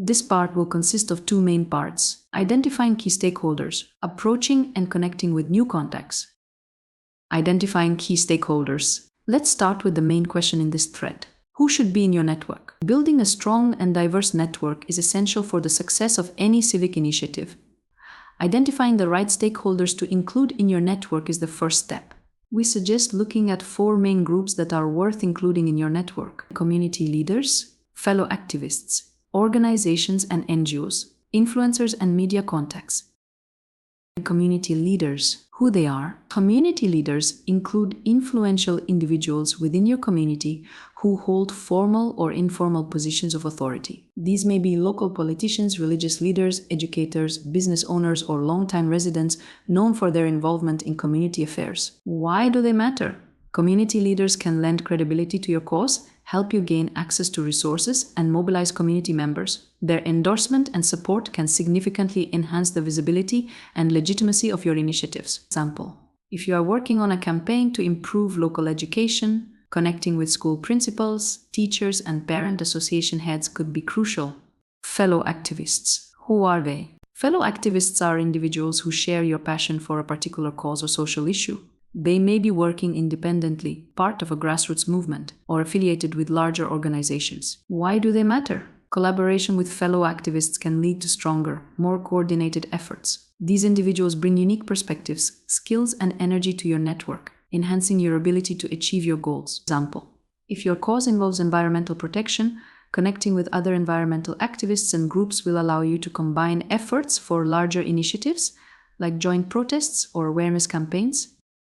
This part will consist of two main parts: identifying key stakeholders, approaching and connecting with new contacts. Identifying key stakeholders. Let's start with the main question in this thread. Who should be in your network? Building a strong and diverse network is essential for the success of any civic initiative. Identifying the right stakeholders to include in your network is the first step. We suggest looking at 4 main groups that are worth including in your network: community leaders, fellow activists, organizations and NGOs, influencers and media contacts. Community leaders. Who they are? Community leaders include influential individuals within your community who hold formal or informal positions of authority. These may be local politicians, religious leaders, educators, business owners, or longtime residents known for their involvement in community affairs. Why do they matter? Community leaders can lend credibility to your cause, help you gain access to resources, and mobilize community members. Their endorsement and support can significantly enhance the visibility and legitimacy of your initiatives. Example: if you are working on a campaign to improve local education, connecting with school principals, teachers, and parent association heads could be crucial. Fellow activists. Who are they? Fellow activists are individuals who share your passion for a particular cause or social issue. They may be working independently, part of a grassroots movement, or affiliated with larger organizations. Why do they matter? Collaboration with fellow activists can lead to stronger, more coordinated efforts. These individuals bring unique perspectives, skills, and energy to your network, enhancing your ability to achieve your goals. Example: if your cause involves environmental protection, connecting with other environmental activists and groups will allow you to combine efforts for larger initiatives, like joint protests or awareness campaigns.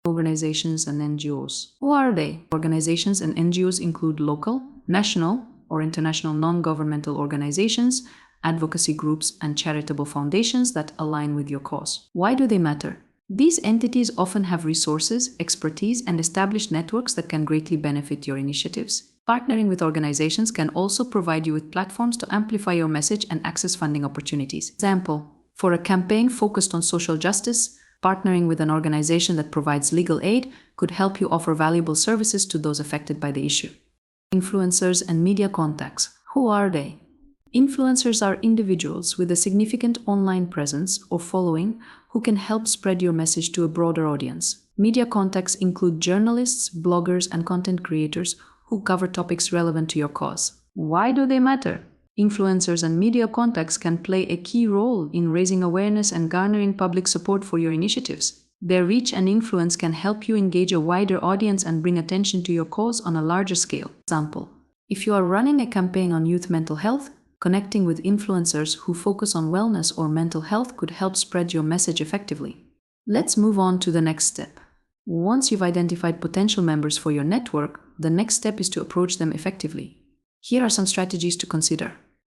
Organizations and NGOs. Who are they? Organizations and NGOs include local, national, or international non-governmental organizations, advocacy groups, and charitable foundations that align with your cause. Why do they matter? These entities often have resources, expertise, and established networks that can greatly benefit your initiatives. Partnering with organizations can also provide you with platforms to amplify your message and access funding opportunities. Example: for a campaign focused on social justice, partnering with an organization that provides legal aid could help you offer valuable services to those affected by the issue. Influencers and media contacts. Who are they? Influencers are individuals with a significant online presence or following who can help spread your message to a broader audience. Media contacts include journalists, bloggers, and content creators who cover topics relevant to your cause. Why do they matter? Influencers and media contacts can play a key role in raising awareness and garnering public support for your initiatives. Their reach and influence can help you engage a wider audience and bring attention to your cause on a larger scale. Example: if you are running a campaign on youth mental health, connecting with influencers who focus on wellness or mental health could help spread your message effectively. Let's move on to the next step. Once you've identified potential members for your network, the next step is to approach them effectively. Here are some strategies to consider.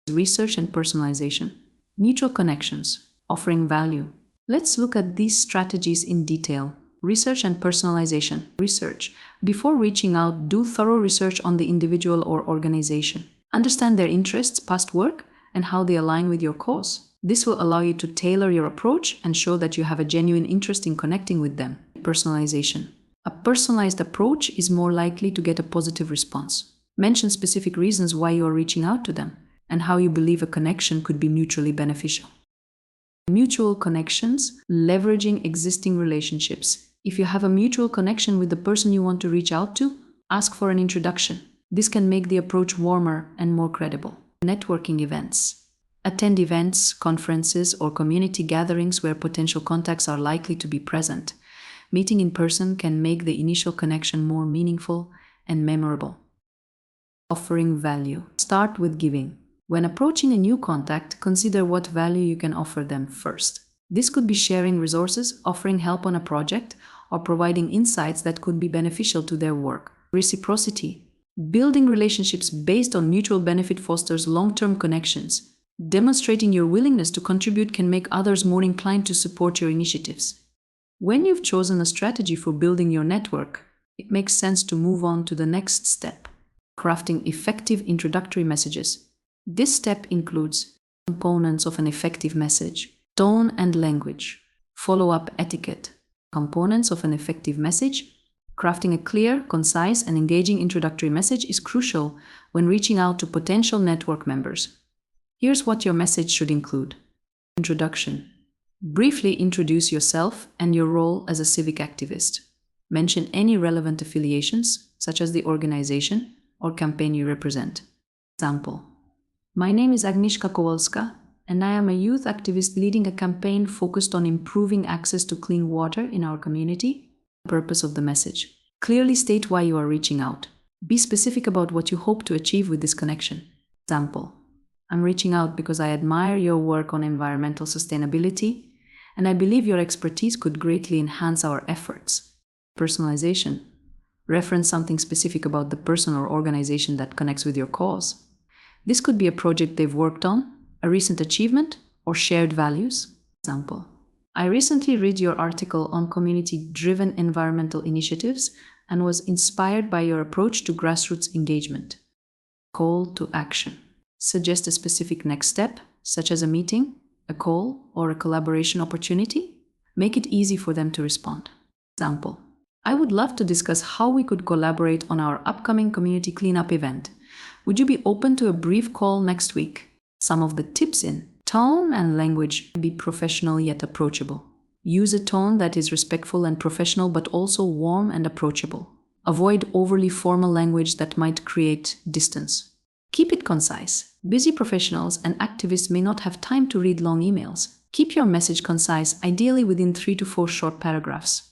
Research and personalization. Mutual connections. Offering value. Let's look at these strategies in detail. Research and personalization. Research. Before reaching out, do thorough research on the individual or organization. Understand their interests, past work, and how they align with your cause. This will allow you to tailor your approach and show that you have a genuine interest in connecting with them. Personalization. A personalized approach is more likely to get a positive response. Mention specific reasons why you are reaching out to them and how you believe a connection could be mutually beneficial. Mutual connections, leveraging existing relationships. If you have a mutual connection with the person you want to reach out to, ask for an introduction. This can make the approach warmer and more credible. Networking events. Attend events, conferences, or community gatherings where potential contacts are likely to be present. Meeting in person can make the initial connection more meaningful and memorable. Offering value. Start with giving. When approaching a new contact, consider what value you can offer them first. This could be sharing resources, offering help on a project, or providing insights that could be beneficial to their work. Reciprocity. Building relationships based on mutual benefit fosters long-term connections. Demonstrating your willingness to contribute can make others more inclined to support your initiatives. When you've chosen a strategy for building your network, it makes sense to move on to the next step. Crafting effective introductory messages. This step includes components of an effective message, tone and language, follow-up etiquette. Components of an effective message. Crafting a clear, concise, and engaging introductory message is crucial when reaching out to potential network members. Here's what your message should include. Introduction. Briefly introduce yourself and your role as a civic activist. Mention any relevant affiliations, such as the organization or campaign you represent. Example. My name is Agnieszka Kowalska, and I am a youth activist leading a campaign focused on improving access to clean water in our community. Purpose of the message. Clearly state why you are reaching out. Be specific about what you hope to achieve with this connection. Example. I'm reaching out because I admire your work on environmental sustainability, and I believe your expertise could greatly enhance our efforts. Personalization. Reference something specific about the person or organization that connects with your cause. This could be a project they've worked on, a recent achievement, or shared values. Example. I recently read your article on community-driven environmental initiatives and was inspired by your approach to grassroots engagement. Call to action. Suggest a specific next step, such as a meeting, a call, or a collaboration opportunity. Make it easy for them to respond. Example. I would love to discuss how we could collaborate on our upcoming community cleanup event. Would you be open to a brief call next week? Some of the tips in tone and language. Be professional yet approachable. Use a tone that is respectful and professional but also warm and approachable. Avoid overly formal language that might create distance. Keep it concise. Busy professionals and activists may not have time to read long emails. Keep your message concise, ideally within 3 to 4 short paragraphs.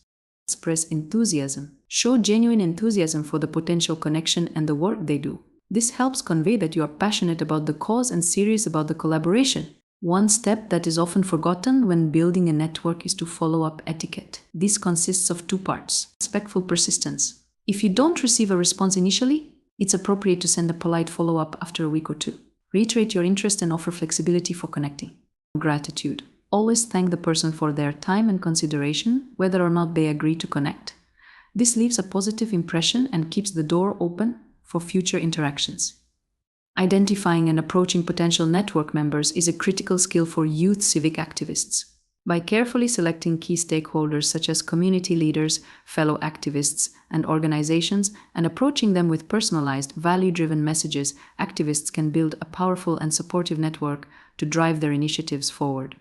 Express enthusiasm. Show genuine enthusiasm for the potential connection and the work they do. This helps convey that you are passionate about the cause and serious about the collaboration. One step that is often forgotten when building a network is to follow up etiquette. This consists of 2 parts. Respectful persistence. If you don't receive a response initially, it's appropriate to send a polite follow-up after a week or 2. Reiterate your interest and offer flexibility for connecting. Gratitude. Always thank the person for their time and consideration, whether or not they agree to connect. This leaves a positive impression and keeps the door open for future interactions. Identifying and approaching potential network members is a critical skill for youth civic activists. By carefully selecting key stakeholders such as community leaders, fellow activists, and organizations, and approaching them with personalized, value-driven messages, activists can build a powerful and supportive network to drive their initiatives forward.